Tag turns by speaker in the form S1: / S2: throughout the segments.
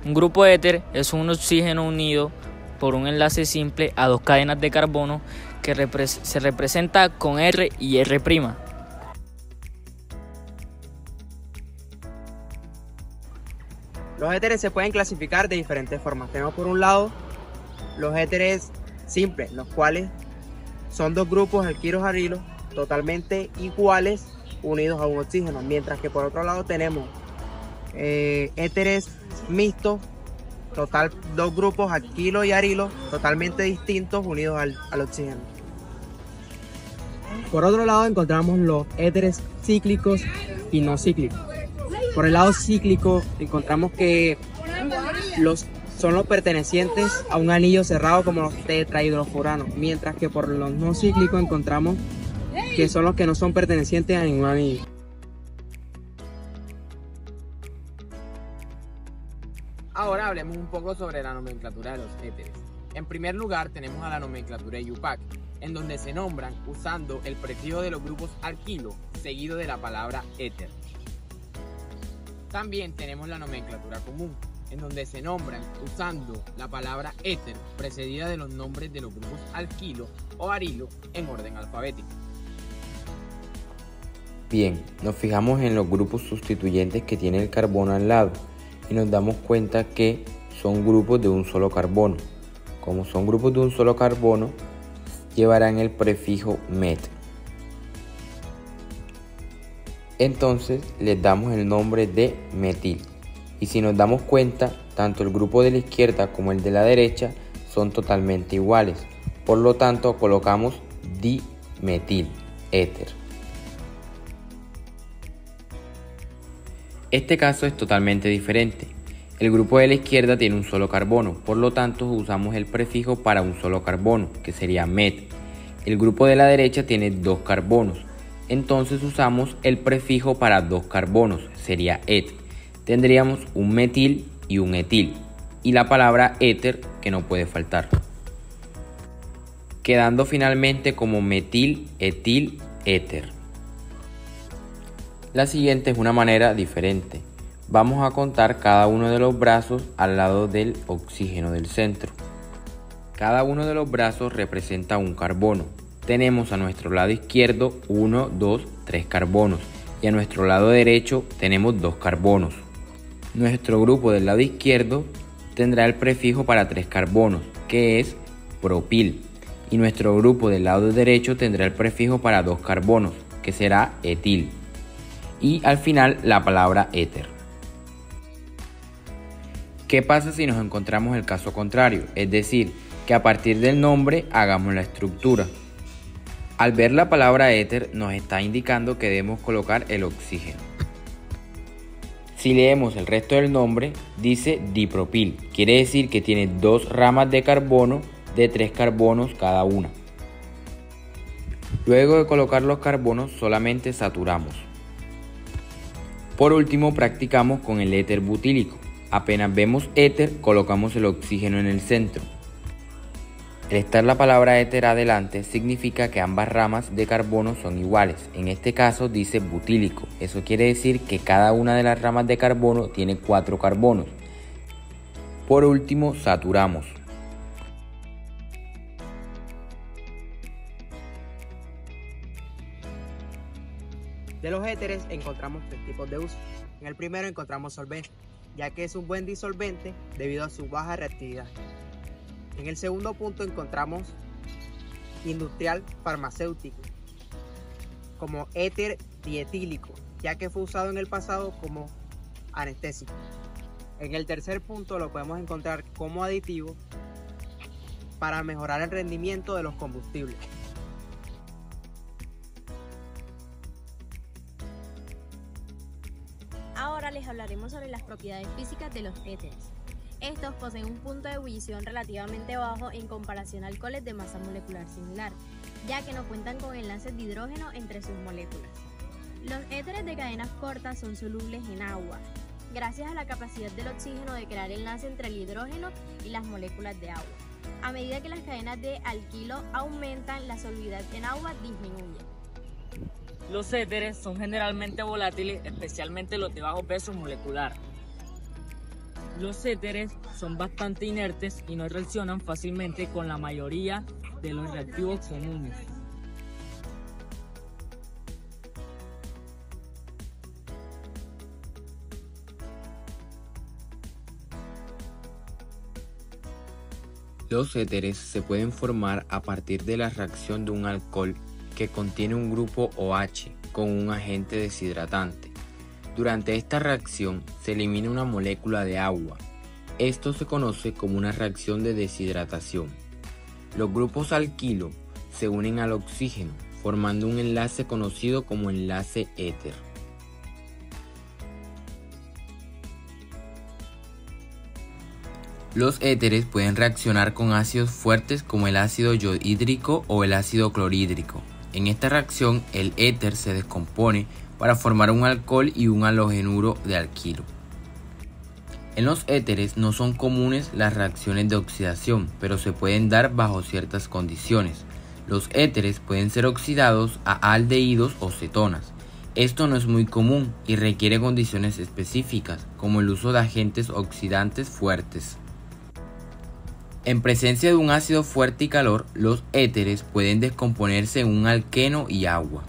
S1: Un grupo éter es un oxígeno unido por un enlace simple a dos cadenas de carbono que se representa con R y R'.
S2: Los éteres se pueden clasificar de diferentes formas. Tenemos por un lado los éteres simples, los cuales son dos grupos alquilos-arilos totalmente iguales unidos a un oxígeno, mientras que por otro lado tenemos éteres mixtos, dos grupos alquilo y arilo totalmente distintos unidos al oxígeno. Por otro lado encontramos los éteres cíclicos y no cíclicos. Por el lado cíclico encontramos que son los pertenecientes a un anillo cerrado como los tetrahidrofuranos, mientras que por los no cíclicos encontramos que son los que no son pertenecientes a ningún anillo.
S3: Ahora hablemos un poco sobre la nomenclatura de los éteres. En primer lugar tenemos a la nomenclatura de IUPAC, en donde se nombran usando el prefijo de los grupos alquilo seguido de la palabra éter. También tenemos la nomenclatura común, en donde se nombran usando la palabra éter precedida de los nombres de los grupos alquilo o arilo en orden alfabético.
S4: Bien, nos fijamos en los grupos sustituyentes que tiene el carbono al lado y nos damos cuenta que son grupos de un solo carbono. Como son grupos de un solo carbono, llevarán el prefijo met. Entonces les damos el nombre de metil. Y si nos damos cuenta, tanto el grupo de la izquierda como el de la derecha son totalmente iguales. Por lo tanto, colocamos dimetil éter. Este caso es totalmente diferente. El grupo de la izquierda tiene un solo carbono, por lo tanto usamos el prefijo para un solo carbono, que sería met. El grupo de la derecha tiene dos carbonos, entonces usamos el prefijo para dos carbonos, sería et. Tendríamos un metil y un etil, y la palabra éter que no puede faltar, quedando finalmente como metil, etil, éter. La siguiente es una manera diferente. Vamos a contar cada uno de los brazos al lado del oxígeno del centro. Cada uno de los brazos representa un carbono. Tenemos a nuestro lado izquierdo 1, 2, 3 carbonos y a nuestro lado derecho tenemos 2 carbonos. Nuestro grupo del lado izquierdo tendrá el prefijo para 3 carbonos, que es propil, y nuestro grupo del lado derecho tendrá el prefijo para 2 carbonos, que será etil, y al final la palabra éter. ¿Qué pasa si nos encontramos el caso contrario? Es decir, que a partir del nombre hagamos la estructura. Al ver la palabra éter nos está indicando que debemos colocar el oxígeno. Si leemos el resto del nombre, dice dipropil, quiere decir que tiene 2 ramas de carbono de 3 carbonos cada una. Luego de colocar los carbonos solamente saturamos. Por último practicamos con el éter butílico. Apenas vemos éter, colocamos el oxígeno en el centro. El estar la palabra éter adelante significa que ambas ramas de carbono son iguales. En este caso dice butílico. Eso quiere decir que cada una de las ramas de carbono tiene 4 carbonos. Por último, saturamos.
S2: De los éteres encontramos 3 tipos de uso. En el primero encontramos solvente, ya que es un buen disolvente debido a su baja reactividad. En el segundo punto encontramos industrial farmacéutico, como éter dietílico, ya que fue usado en el pasado como anestésico. En el tercer punto lo podemos encontrar como aditivo para mejorar el rendimiento de los combustibles.
S5: Ahora les hablaremos sobre las propiedades físicas de los éteres. Estos poseen un punto de ebullición relativamente bajo en comparación a alcoholes de masa molecular similar, ya que no cuentan con enlaces de hidrógeno entre sus moléculas. Los éteres de cadenas cortas son solubles en agua, gracias a la capacidad del oxígeno de crear enlace entre el hidrógeno y las moléculas de agua. A medida que las cadenas de alquilo aumentan, la solubilidad en agua disminuye.
S1: Los éteres son generalmente volátiles, especialmente los de bajo peso molecular. Los éteres son bastante inertes y no reaccionan fácilmente con la mayoría de los reactivos comunes.
S4: Los éteres se pueden formar a partir de la reacción de un alcohol que contiene un grupo OH con un agente deshidratante. Durante esta reacción se elimina una molécula de agua. Esto se conoce como una reacción de deshidratación. Los grupos alquilo se unen al oxígeno, formando un enlace conocido como enlace éter. Los éteres pueden reaccionar con ácidos fuertes como el ácido iohídrico o el ácido clorhídrico. En esta reacción, el éter se descompone para formar un alcohol y un halogenuro de alquilo. En los éteres no son comunes las reacciones de oxidación, pero se pueden dar bajo ciertas condiciones. Los éteres pueden ser oxidados a aldehídos o cetonas. Esto no es muy común y requiere condiciones específicas, como el uso de agentes oxidantes fuertes. En presencia de un ácido fuerte y calor, los éteres pueden descomponerse en un alqueno y agua.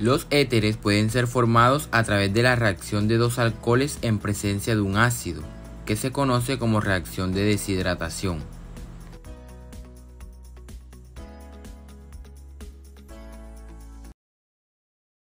S4: Los éteres pueden ser formados a través de la reacción de dos alcoholes en presencia de un ácido, que se conoce como reacción de deshidratación.